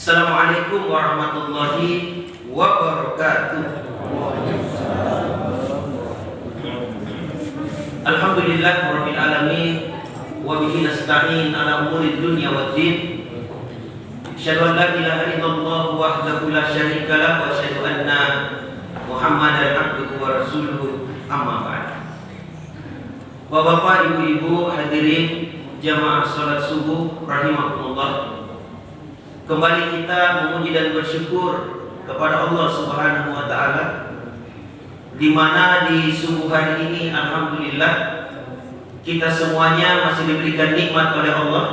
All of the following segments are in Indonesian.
Assalamualaikum warahmatullahi wabarakatuh. Alhamdulillah rabbil alamin wa bihi nasta'in ala umuri dunya waddin. Asyhadu an la ilaha illallah wahdahu la syarika lah wa asyhadu anna Muhammadan abduhu wa rasuluhu, amma ba'd. Bapak, ibu-ibu, hadirin jamaah salat subuh rahimakumullah. Kembali kita memuji dan bersyukur kepada Allah Subhanahu wa taala, di mana di subuh hari ini alhamdulillah kita semuanya masih diberikan nikmat oleh Allah,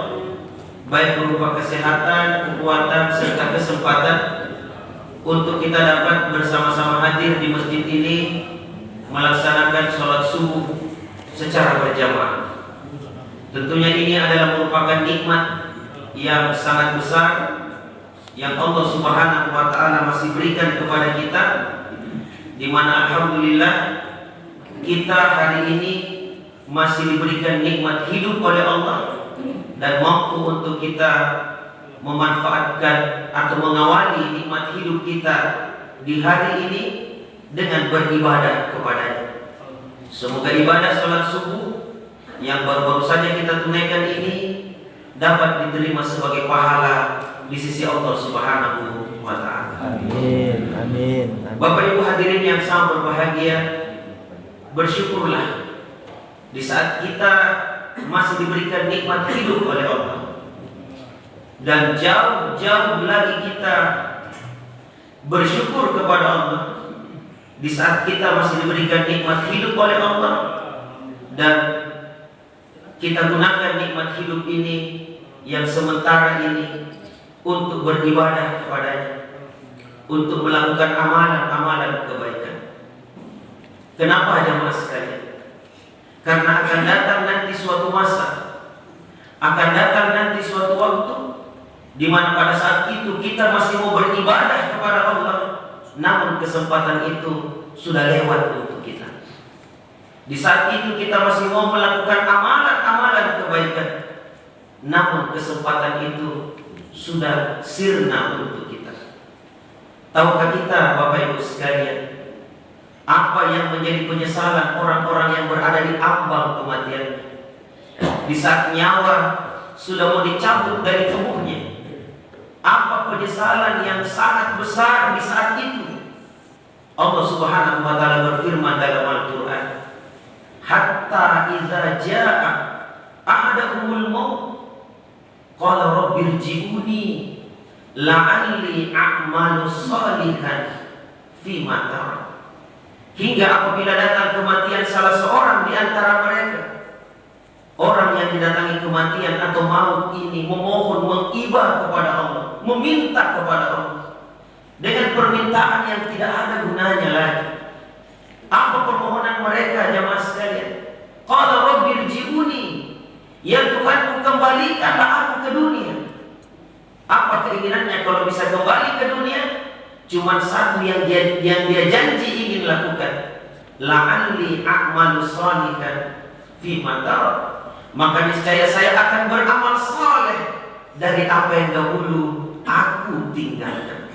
baik berupa kesehatan, kekuatan serta kesempatan untuk kita dapat bersama-sama hadir di masjid ini melaksanakan sholat subuh secara berjamaah. Tentunya ini adalah merupakan nikmat yang sangat besar yang Allah Subhanahu wa taala masih berikan kepada kita, di mana alhamdulillah kita hari ini masih diberikan nikmat hidup oleh Allah dan mampu untuk kita memanfaatkan atau mengawali nikmat hidup kita di hari ini dengan beribadah kepada-Nya. Semoga ibadah salat subuh yang baru-baru saja kita tunaikan ini dapat diterima sebagai pahala di sisi Allah Subhanahu wa taala. Amin, amin, amin. Bapak Ibu hadirin yang sangat berbahagia, bersyukurlah di saat kita masih diberikan nikmat hidup oleh Allah, dan jauh-jauh lagi kita bersyukur kepada Allah di saat kita masih diberikan nikmat hidup oleh Allah dan kita gunakan nikmat hidup ini yang sementara ini untuk beribadah kepada-Nya, untuk melakukan amalan-amalan kebaikan. Kenapa jemaah sekalian? Karena akan datang nanti suatu masa, akan datang nanti suatu waktu di mana pada saat itu kita masih mau beribadah kepada Allah, namun kesempatan itu sudah lewat untuk kita. Di saat itu kita masih mau melakukan amalan-amalan kebaikan, namun kesempatan itu sudah sirna untuk kita. Tahukah kita Bapak Ibu sekalian, apa yang menjadi penyesalan orang-orang yang berada di ambang kematian di saat nyawa sudah mau dicabut dari tubuhnya? Apa penyesalan yang sangat besar di saat itu? Allah Subhanahu wa taala berfirman dalam Al-Qur'an, hatta idza jaa ahadahumul maut qala rabbirji'uni la'alli a'malu shalihan fima tarak. Hingga apabila datang kematian salah seorang di antara mereka, orang yang didatangi kematian atau maut ini memohon, mengibah kepada Allah, meminta kepada Allah dengan permintaan yang tidak ada gunanya lagi. Apa permohonan mereka jemaah sekalian? Qala rabbirji'uni, ya Tuhanku, kembalikanlah aku ke dunia. Apa keinginannya kalau bisa kembali ke dunia? Cuma satu yang dia janji ingin lakukan, la'alli a'malu shalihan fima tarak, maka niscaya saya akan beramal saleh dari apa yang dahulu aku tinggalkan.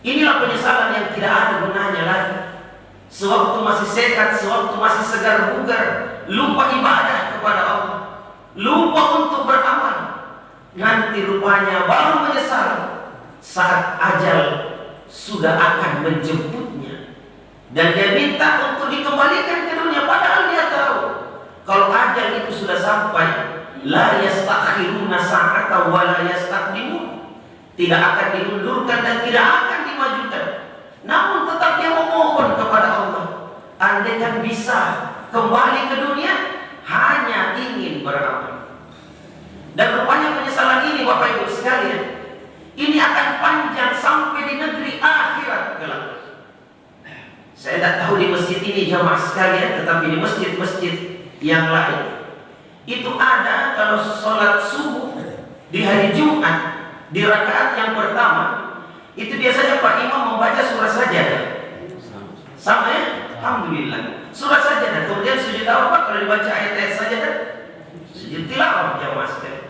Inilah penyesalan yang tidak ada gunanya lagi. Sewaktu masih sehat, sewaktu masih segar bugar, lupa ibadah kepada Allah, lupa untuk beramal, nanti rupanya baru menyesal saat ajal sudah akan menjemputnya, dan dia minta untuk dikembalikan ke dunia, padahal dia tahu kalau ajal itu sudah sampai, la yastakhiruna sa'atan wa la yastaqdimun, tidak akan diundurkan dan tidak akan dimajukan. Namun tetap dia memohon kepada Allah, andaikan bisa kembali ke dunia, hanya ingin beramal. Dan rupanya penyesalan ini Bapak Ibu sekalian, ini akan panjang sampai di negeri akhirat kelak. Saya tidak tahu di masjid ini jamaah sekalian, tetapi di masjid-masjid yang lain itu ada, kalau sholat subuh di hari Jumat di rakaat yang pertama itu biasanya Pak Imam membaca surah Sajadah. Sama ya? Alhamdulillah. Surah Sajadah. Kemudian sujud apa kalau dibaca ayat-ayat Sajadah? Sujud tilawah jamaah sekalian.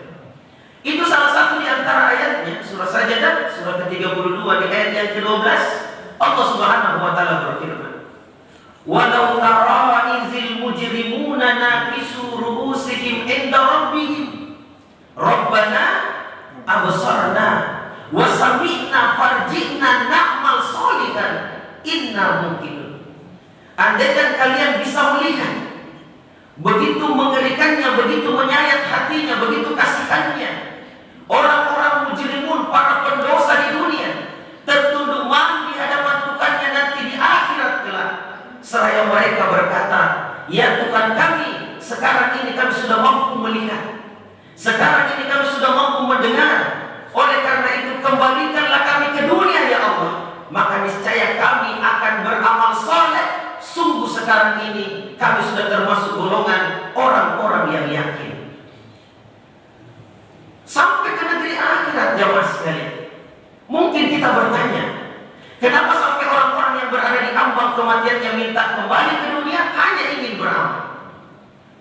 Itu salah satu di antara ayatnya, surah Sajdah, surah ke-32 di ayat yang ke-12. Allah Subhanahu wa taala berfirman, "Walau tara izil mujrimuna naqisu ru'usihim 'inda rabbihim, Rabbana absarna wa sami'na farji'na na'mal sholihan inna mungkinun." Andaikan kalian bisa melihat begitu mengerikannya, begitu menyayat hatinya, begitu kasihannya orang-orang mujrimun, para pendosa di dunia, tertunduk malu di hadapan Tuhannya nanti di akhirat kelak. Seraya mereka berkata, "Ya Tuhan kami, sekarang ini kami sudah mampu melihat, sekarang ini kami sudah mampu mendengar. Oleh karena itu kembalikanlah kami ke dunia ya Allah, maka niscaya kami akan beramal soleh. Sungguh sekarang ini kami sudah termasuk golongan orang-orang yang yakin." Sampai ke negeri akhirat jamaah sekalian. Mungkin kita bertanya, kenapa sampai orang-orang yang berada di ambang kematian yang minta kembali ke dunia hanya ingin beramal,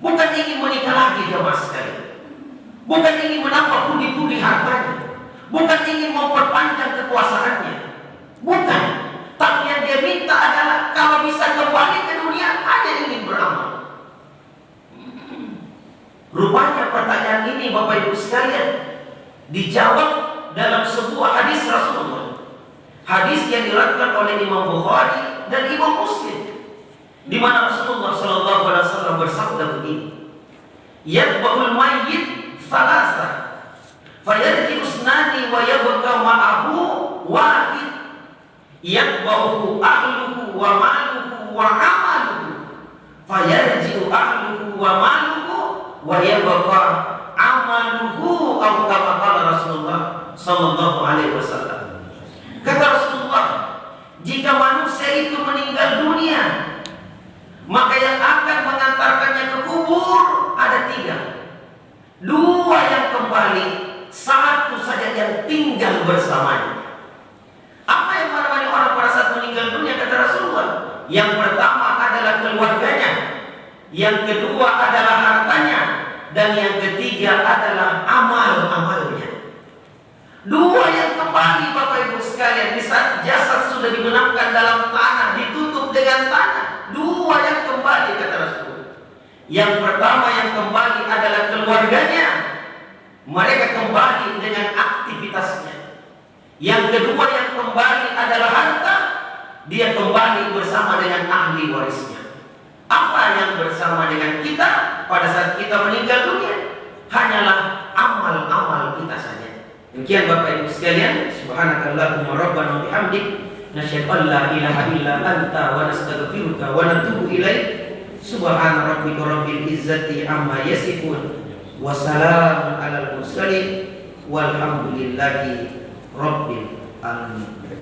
bukan ingin menikah lagi jamaah sekalian, bukan ingin menambah pundi-pundi hartanya, bukan ingin memperpanjang kekuasaannya, bukan. Tapi yang dia minta adalah kalau bisa kembali ke dunia hanya ingin beramal. Rupanya pertanyaan ini Bapak Ibu sekalian dijawab dalam sebuah hadis Rasulullah. Hadis yang diriwayatkan oleh Imam Bukhari dan Imam Muslim, di mana Rasulullah sallallahu alaihi wasallam bersabda begini, "Yatba'ul mayyit thalatha, fayarji usnani wa yabqa ma'ahu wahid, yatba'uhu ahluhu wa maluhu wa amaluhu, fayarji ahluhu wa maluhu wa yabqa amaluhu," atau kama qala Rasulullah sallallahu alaihi wasallam. Kata Rasulullah, jika manusia itu meninggal dunia, maka yang akan mengantarkannya ke kubur ada 3. 2 yang kembali, 1 saja yang tinggal bersamanya. Apa yang menemani orang pada saat meninggal dunia kata Rasulullah? Yang pertama adalah keluarganya, yang kedua adalah hartanya, dan yang ketiga adalah amal-amalnya. 2 yang kembali Bapak Ibu sekalian, di saat jasad sudah dibenamkan dalam tanah, ditutup dengan tanah. 2 yang kembali kata Rasulullah. Yang pertama yang kembali adalah keluarganya, mereka kembali dengan aktivitasnya. Yang kedua yang kembali adalah harta, dia kembali bersama dengan ahli warisnya. Apa yang bersama dengan kita pada saat kita meninggal dunia? Hanyalah amal-amal kita saja. Demikian Bapak Ibu sekalian, subhanakallahumma rabbana wa bihamdik, nasyhadu an la ilaha illa anta wa nastaghfiruka wa natubu ilaik. Subhana rabbika rabbil izzati amma yasifun, wa salamun alal mursalin, walhamdulillahi rabbil alamin.